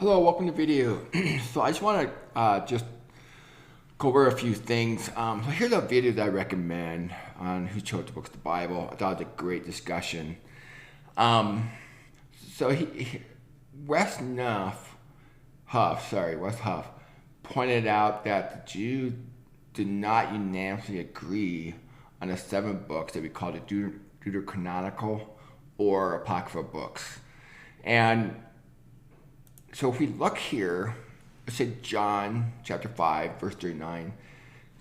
Hello, welcome to the video. So I just want to just go over a few things. So here's a video that I recommend on who chose the books of the Bible. I thought it was a great discussion. Um, so Wes Huff pointed out that the Jews did not unanimously agree on the 7 books that we call the Deuterocanonical or Apocryphal books. And so if we look here, let's say John chapter 5, verse 39,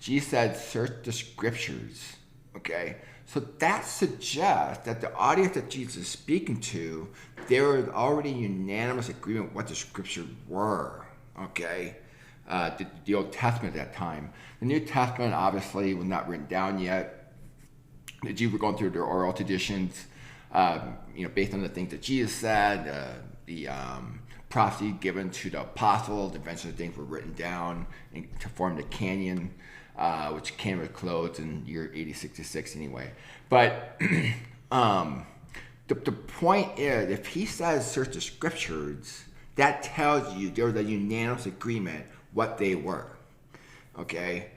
Jesus said, search the scriptures. Okay? So that suggests that the audience that Jesus is speaking to, there was already unanimous agreement what the scriptures were. Okay? The Old Testament at that time. The New Testament obviously was not written down yet. The Jews were going through their oral traditions, based on the things that Jesus said, the prophecy given to the apostles. Eventually things were written down to form the canon, which came to a close in year 8066 anyway. But the point is, if he says search the scriptures, that tells you there was a unanimous agreement what they were. Okay?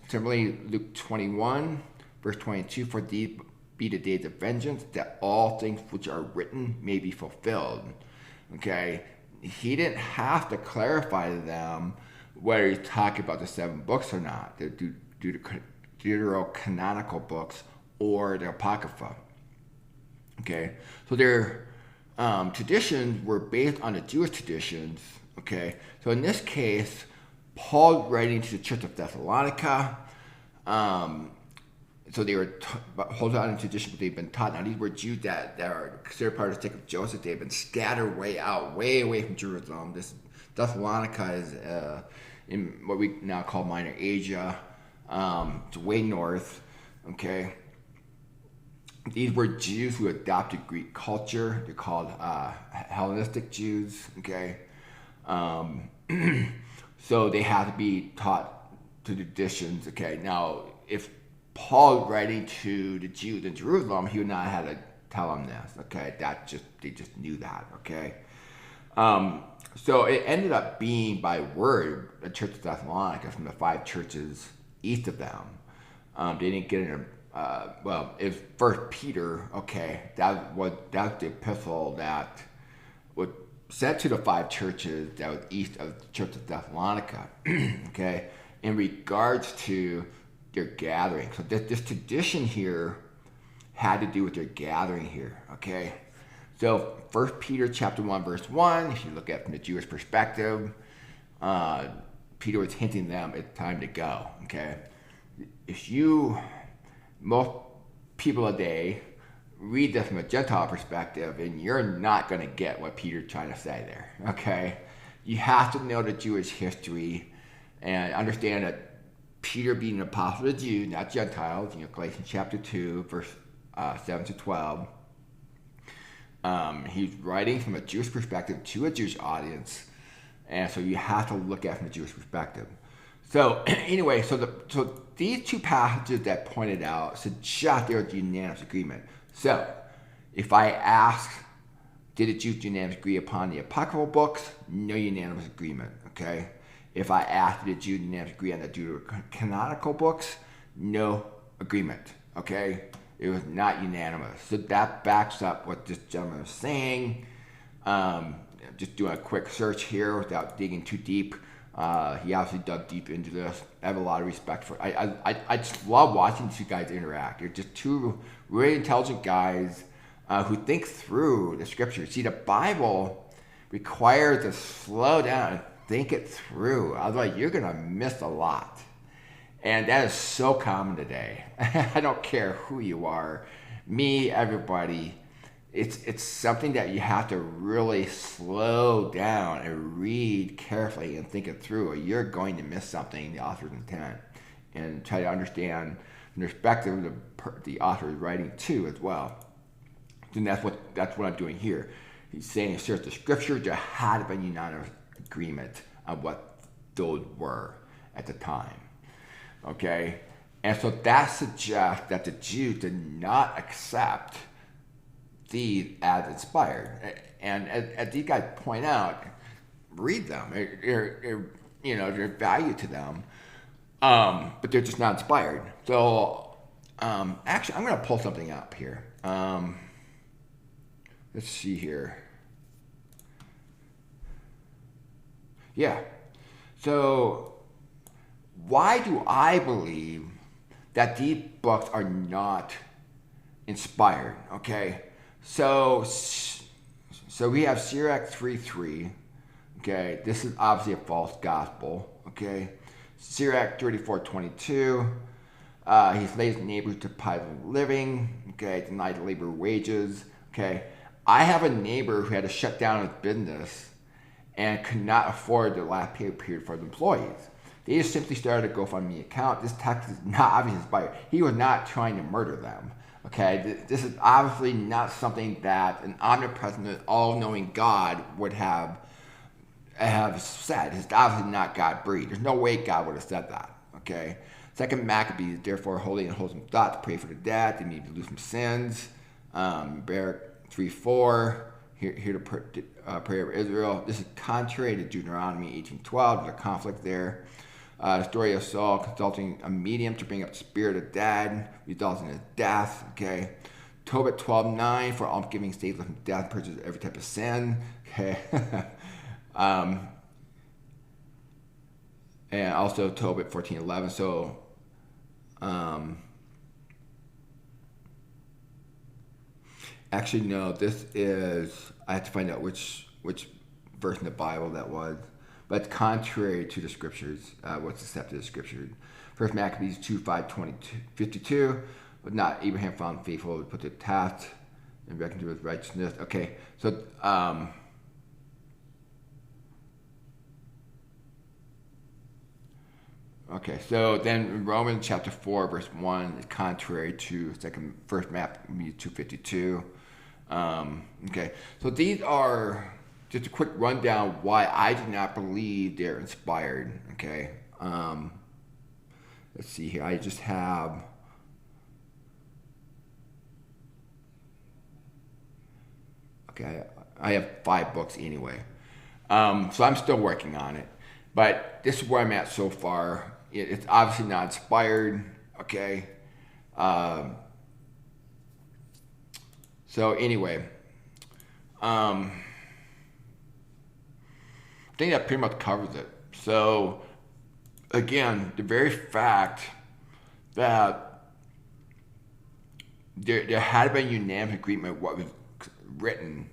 Similarly, Luke 21, verse 22, for these be the days of vengeance, that all things which are written may be fulfilled. Okay, he didn't have to clarify to them whether he's talking about the 7 books or not, the Deuterocanonical books or the Apocrypha. Okay, so their traditions were based on the Jewish traditions. Okay, so in this case, Paul writing to the Church of Thessalonica. So they were holding on to tradition, but they've been taught. Now, these were Jews that are considered part of the sect of Joseph. They've been scattered way away from Jerusalem. This Thessalonica is in what we now call Minor Asia. It's way north. Okay. These were Jews who adopted Greek culture. They're called Hellenistic Jews. Okay. So they have to be taught to traditions. Okay. Now, if Paul writing to the Jews in Jerusalem, he would not have to tell them this. Okay, they just knew that. Okay, so it ended up being by word the Church of Thessalonica from the 5 churches east of them. They didn't get in. It was First Peter. Okay, that was the epistle that was sent to the 5 churches that was east of the Church of Thessalonica. Okay, in regards to their gathering. So this tradition here had to do with their gathering here, okay? So 1 Peter chapter 1, verse 1, if you look at it from the Jewish perspective, Peter was hinting them it's time to go, okay? Most people today read this from a Gentile perspective, and you're not going to get what Peter's trying to say there, okay? You have to know the Jewish history and understand that Peter being an apostle of the Jews, not Gentiles, Galatians chapter 2, verse 7 to 12. He's writing from a Jewish perspective to a Jewish audience, and so you have to look at it from a Jewish perspective. So anyway, so these 2 passages that pointed out suggest there was unanimous agreement. So if I ask, did the Jews unanimously agree upon the apocryphal books? No unanimous agreement, okay? If I asked, did the Jews unanimously agree on the Deuterocanonical books? No agreement, okay? It was not unanimous. So that backs up what this gentleman is saying. Just doing a quick search here without digging too deep. He obviously dug deep into this. I have a lot of respect for it. I just love watching these 2 guys interact. They're just 2 really intelligent guys who think through the scriptures. See, the Bible requires to slow down and think it through. Otherwise, you're going to miss a lot. And that is so common today. I don't care who you are, me, everybody. It's something that you have to really slow down and read carefully and think it through, or you're going to miss something in the author's intent, and try to understand the perspective of the author is writing too as well. And that's what I'm doing here. He's saying, search the scripture, there had been unanimous agreement on what those were at the time. Okay? And so that suggests that the Jews did not accept these as inspired. And as these guys point out, read them. There's value to them, but they're just not inspired. So, actually, I'm going to pull something up here. Let's see here. Yeah. So, why do I believe that these books are not inspired? Okay. So we have Sirach 3:3. Okay. This is obviously a false gospel. Okay. Sirach 34:22. He slays neighbors to private living. Okay. Denied labor wages. Okay. I have a neighbor who had to shut down his business and could not afford the last pay period for the employees. They just simply started a GoFundMe account. This text is not obviously inspired. He was not trying to murder them. Okay, this is obviously not something that an omnipresent, all-knowing God would have said. It's obviously not God-breathed. There's no way God would have said that. Okay. Second Maccabees, therefore, holy and wholesome thought to pray for the dead. They need to lose from sins. Barak 3:4. Here to pray over Israel. This is contrary to Deuteronomy 18:12. There's a conflict there. The story of Saul consulting a medium to bring up the spirit of dead, results in his death. Okay. Tobit 12:9, for almsgiving saves from death, purges every type of sin. Okay. And also Tobit 14:11. So, actually, no, this is, I have to find out which verse in the Bible that was. But it's contrary to the scriptures, what's accepted as scripture. First Maccabees 2:5-52, but not Abraham found faithful to put to task and reckoned to his righteousness. Okay, so so then Romans chapter 4 verse 1 is contrary to First Maccabees 2:52. Okay, so these are just a quick rundown why I do not believe they're inspired. Okay, let's see here. I just have I have 5 books anyway, so I'm still working on it. But this is where I'm at so far. It's obviously not inspired. Okay. So anyway, I think that pretty much covers it. So again, the very fact that there had been unanimous agreement what was written,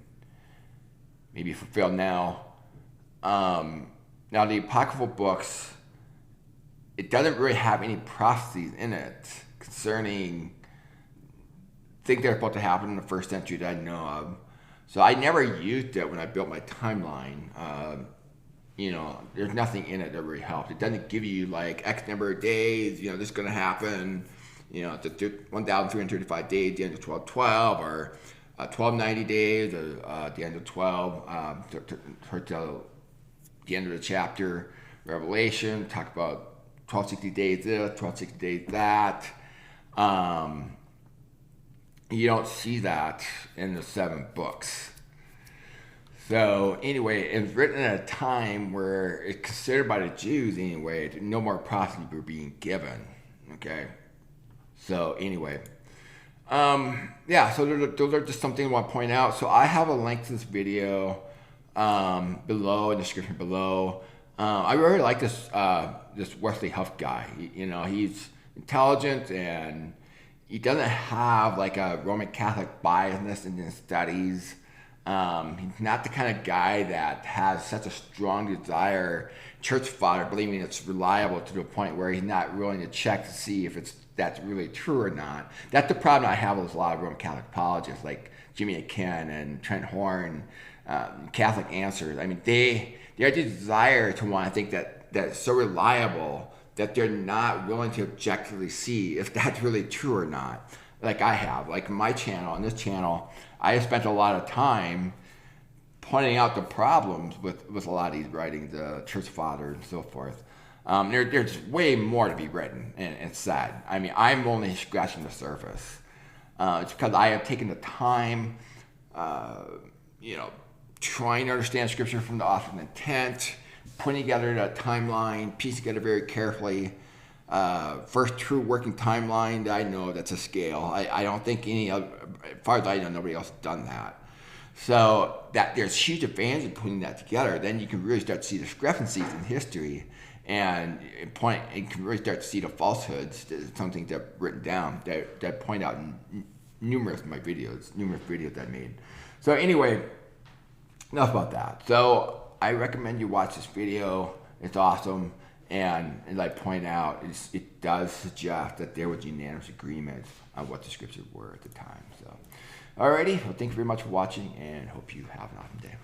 maybe fulfilled now. Now the apocryphal books, it doesn't really have any prophecies in it concerning things that are supposed to happen in the first century that I know of. So I never used it when I built my timeline. There's nothing in it that really helps. It doesn't give you like X number of days, this is going to happen, the 1,335 days, the end of 1212, or 1290 days, or the end of 12, to the end of the chapter, Revelation, talk about 1260 days this, 1260 days that. You don't see that in the 7 books. So anyway, it was written at a time where it's considered by the Jews anyway, no more prophecies were being given. Okay. So anyway, so those are just something I want to point out. So I have a link to this video below, in the description below. I really like this Wesley Huff guy. He's intelligent and he doesn't have like a Roman Catholic biasness in his studies. He's not the kind of guy that has such a strong desire, church father, believing it's reliable to the point where he's not willing to check to see if that's really true or not. That's the problem I have with a lot of Roman Catholic apologists like Jimmy Akin and Trent Horn, Catholic Answers. I mean, they have the desire to want to think that it's so reliable that they're not willing to objectively see if that's really true or not. Like I have, like my channel, on this channel, I have spent a lot of time pointing out the problems with a lot of these writings, church fathers and so forth. There's way more to be written and said. I mean, I'm only scratching the surface. It's because I have taken the time, trying to understand Scripture from the author's intent, putting together that timeline, piecing together very carefully. First true working timeline that I know that's a scale. I don't think any other, as far as I know, nobody else has done that. So that there's huge advantage in putting that together. Then you can really start to see discrepancies in history, and you can really start to see the falsehoods. Some things that I've written down that point out in numerous videos I made. So anyway, enough about that. So I recommend you watch this video. It's awesome. And as I point out, it does suggest that there was unanimous agreement on what the scriptures were at the time. So, alrighty. Well, thank you very much for watching, and hope you have an awesome day.